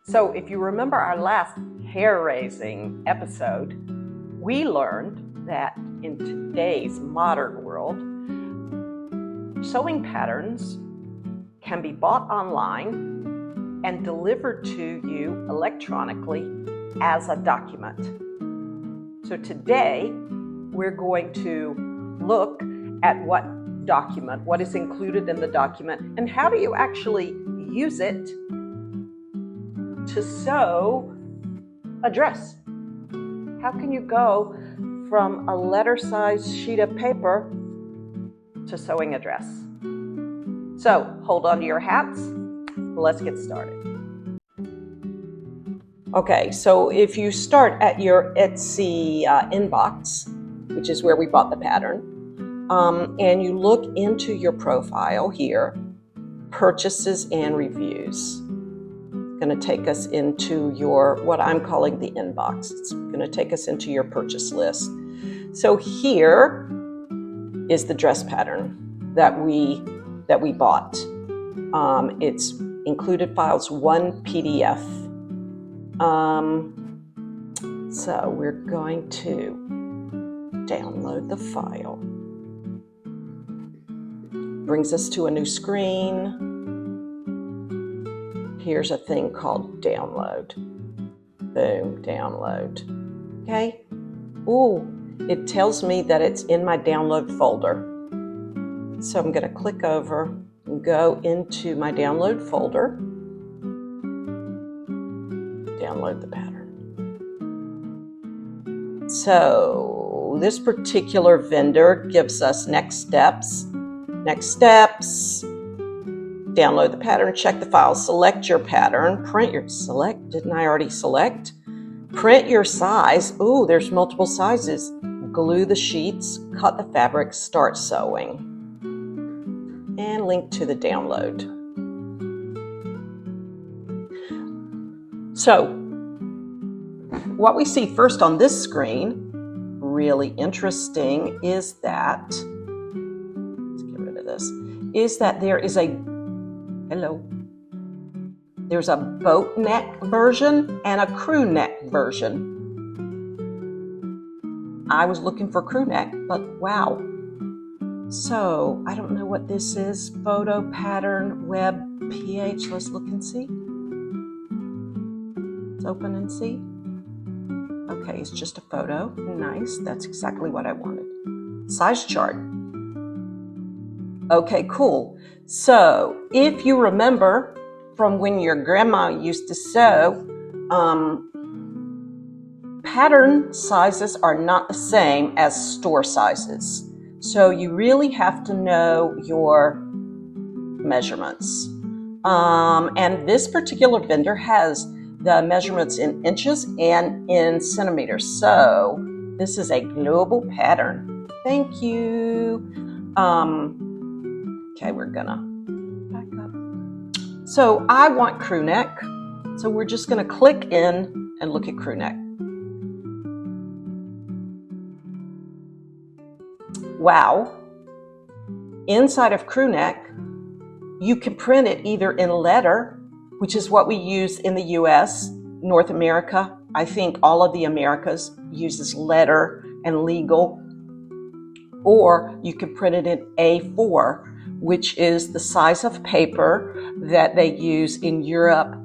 So if you remember our last hair-raising episode, we learned that in today's modern world, sewing patterns can be bought online and delivered to you electronically as a document. So today, we're going to look at what is included in the document, and how do you actually use it to sew a dress. How can you go from a letter-sized sheet of paper to sewing a dress? So hold on to your hats. Let's get started. Okay, so if you start at your Etsy inbox, which is where we bought the pattern, and you look into your profile here, purchases and reviews. It's going to take us into your, what I'm calling the inbox. It's going to take us into your purchase list. So here is the dress pattern that we bought. It's included files, 1 PDF. So we're going to download the file. Brings us to a new screen. Here's a thing called download. Boom, download. Okay. Ooh, it tells me that it's in my download folder. So I'm going to click over and go into my download folder. Download the pattern. So this particular vendor gives us next steps. Next steps. Download the pattern, check the file, select your pattern, print your, didn't I already select? Print your size. Ooh, there's multiple sizes. Glue the sheets, cut the fabric, start sewing. And link to the download. So, what we see first on this screen, really interesting, is that, let's get rid of this, is that there is a there's a boat neck version and a crew neck version. I was looking for crew neck, but wow. So I don't know what this is. Photo pattern web PH. Let's look and see. Let's open and see. Okay, it's just a photo. Nice. That's exactly what I wanted. Size chart. Okay, cool. So if you remember from when your grandma used to sew, pattern sizes are not the same as store sizes. So you really have to know your measurements. And this particular vendor has the measurements in inches and in centimeters. So this is a global pattern. Thank you. Okay, we're gonna back up. So I want crew neck. So we're just gonna click in and look at crew neck. Wow. Inside of crew neck, you can print it either in letter, which is what we use in the US, North America. I think all of the Americas uses letter and legal. Or you can print it in A4, which is the size of paper that they use in Europe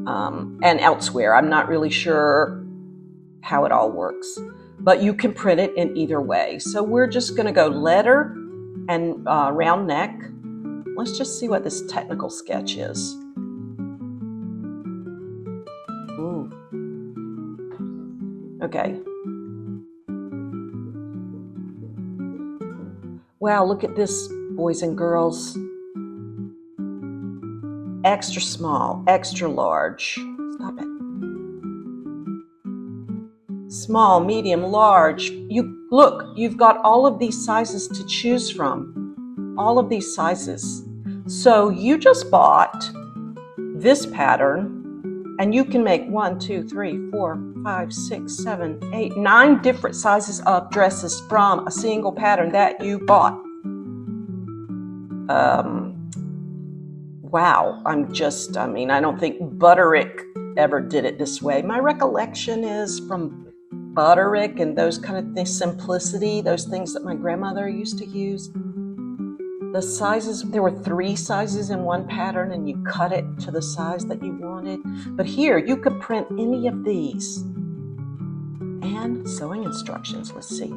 and elsewhere. I'm not really sure how it all works, but you can print it in either way. So we're just going to go letter and round neck. Let's just see what this technical sketch is. Ooh. Okay. Wow, look at this, boys and girls. Extra small, extra large. Stop it. Small, medium, large. You've got all of these sizes to choose from. All of these sizes. So you just bought this pattern, and you can make 1, 2, 3, 4, 5, 6, 7, 8, 9 different sizes of dresses from a single pattern that you bought. Wow, I don't think Butterick ever did it this way. My recollection is from Butterick and those kind of things, simplicity, those things that my grandmother used to use. The sizes, there were 3 sizes in one pattern and you cut it to the size that you wanted. But here, you could print any of these. And sewing instructions, let's see.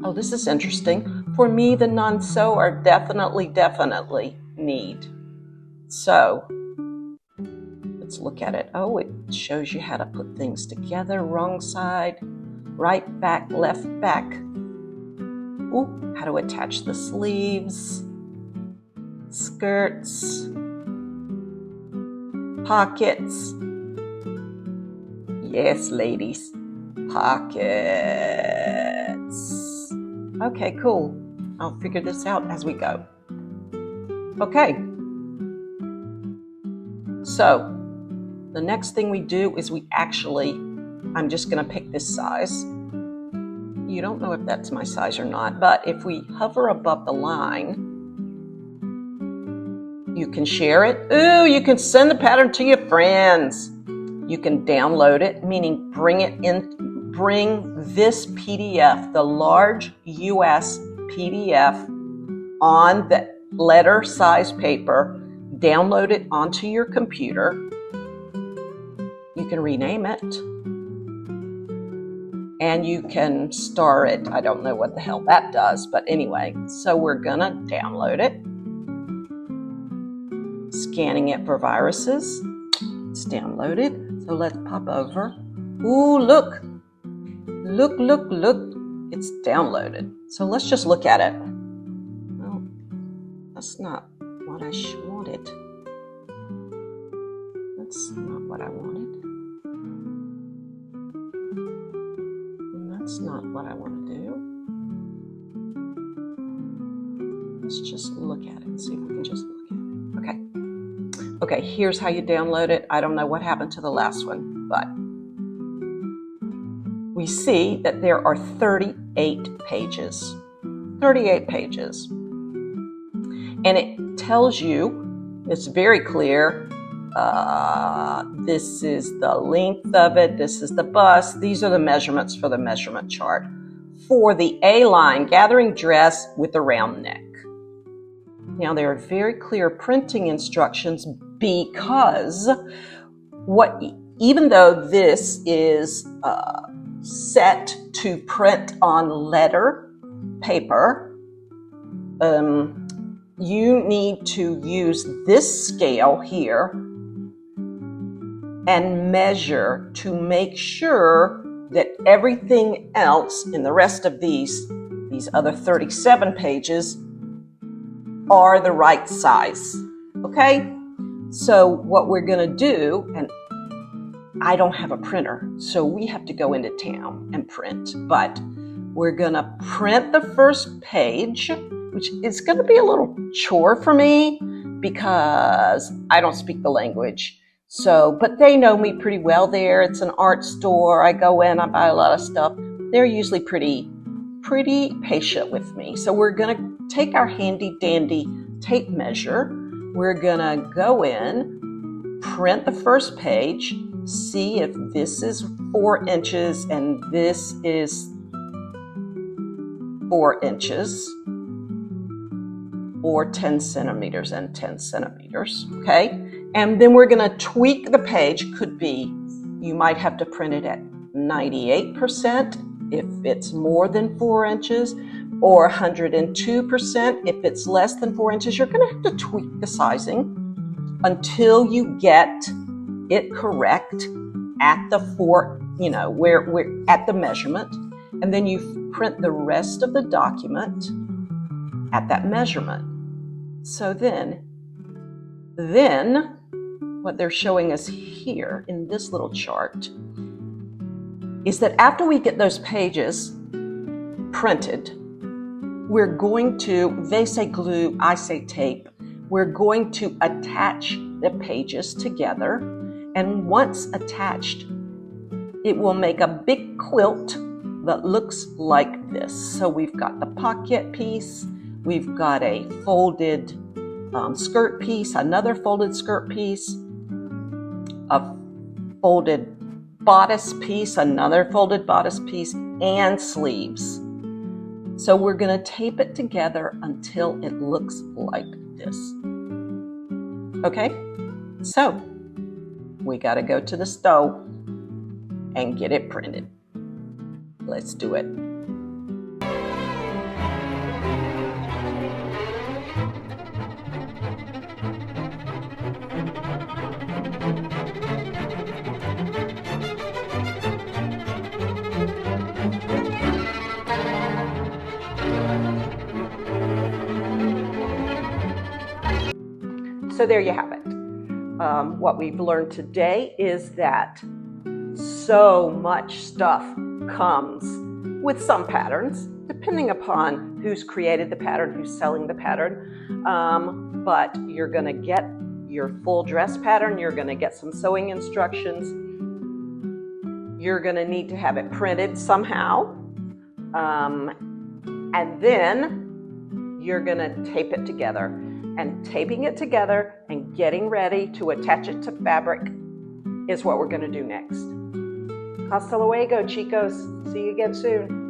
Oh, this is interesting. For me, the non-sew are definitely need. So, let's look at it. Oh, it shows you how to put things together. Wrong side, right back, left back. Ooh, how to attach the sleeves, skirts, pockets. Yes, ladies, pockets. Okay, cool. I'll figure this out as we go. Okay. So, the next thing we do is I'm just going to pick this size. You don't know if that's my size or not, but if we hover above the line, you can share it. Ooh, you can send the pattern to your friends. You can download it, meaning bring this PDF, the large US PDF, on the letter size paper, download it onto your computer. You can rename it. And you can star it. I don't know what the hell that does, but anyway, so we're gonna download it. Scanning it for viruses. It's downloaded. So let's pop over. Ooh, look. Look. It's downloaded. So let's just look at it. Well, that's not what I wanted. That's not what I wanted. That's not what I want to do. Let's just look at it and see if we can just look at it. Okay, here's how you download it. I don't know what happened to the last one, but we see that there are 38 pages. 38 pages. And it tells you, it's very clear, this is the length of it, this is the bust, these are the measurements for the measurement chart. For the A-line gathering dress with a round neck. Now there are very clear printing instructions because even though this is set to print on letter paper, you need to use this scale here and measure to make sure that everything else in the rest of these other 37 pages are the right size. Okay? So what we're going to do, and I don't have a printer, so we have to go into town and print, but we're going to print the first page, which is going to be a little chore for me because I don't speak the language. So, but they know me pretty well there. It's an art store. I go in, I buy a lot of stuff. They're usually pretty patient with me. So we're going to take our handy dandy tape measure. We're going to go in, print the first page, see if this is 4 inches and this is 4 inches, or 10 centimeters and 10 centimeters, okay? And then we're gonna tweak the page. Could be, you might have to print it at 98% if it's more than 4 inches, or 102% if it's less than 4 inches. You're gonna have to tweak the sizing until you get it correct at the where we're at the measurement, and then you print the rest of the document at that measurement. So then what they're showing us here in this little chart is that after we get those pages printed, we're going to, they say glue, I say tape, we're going to attach the pages together, and once attached, it will make a big quilt that looks like this. So we've got the pocket piece, we've got a folded skirt piece, another folded skirt piece, a folded bodice piece, another folded bodice piece, and sleeves. So we're going to tape it together until it looks like this. Okay, so we got to go to the stove and get it printed. Let's do it. So there you have it. What we've learned today is that so much stuff comes with some patterns, depending upon who's created the pattern, who's selling the pattern. But you're going to get your full dress pattern. You're going to get some sewing instructions. You're going to need to have it printed somehow. And then you're going to tape it together. And taping it together and getting ready to attach it to fabric is what we're going to do next. Hasta luego, chicos. See you again soon.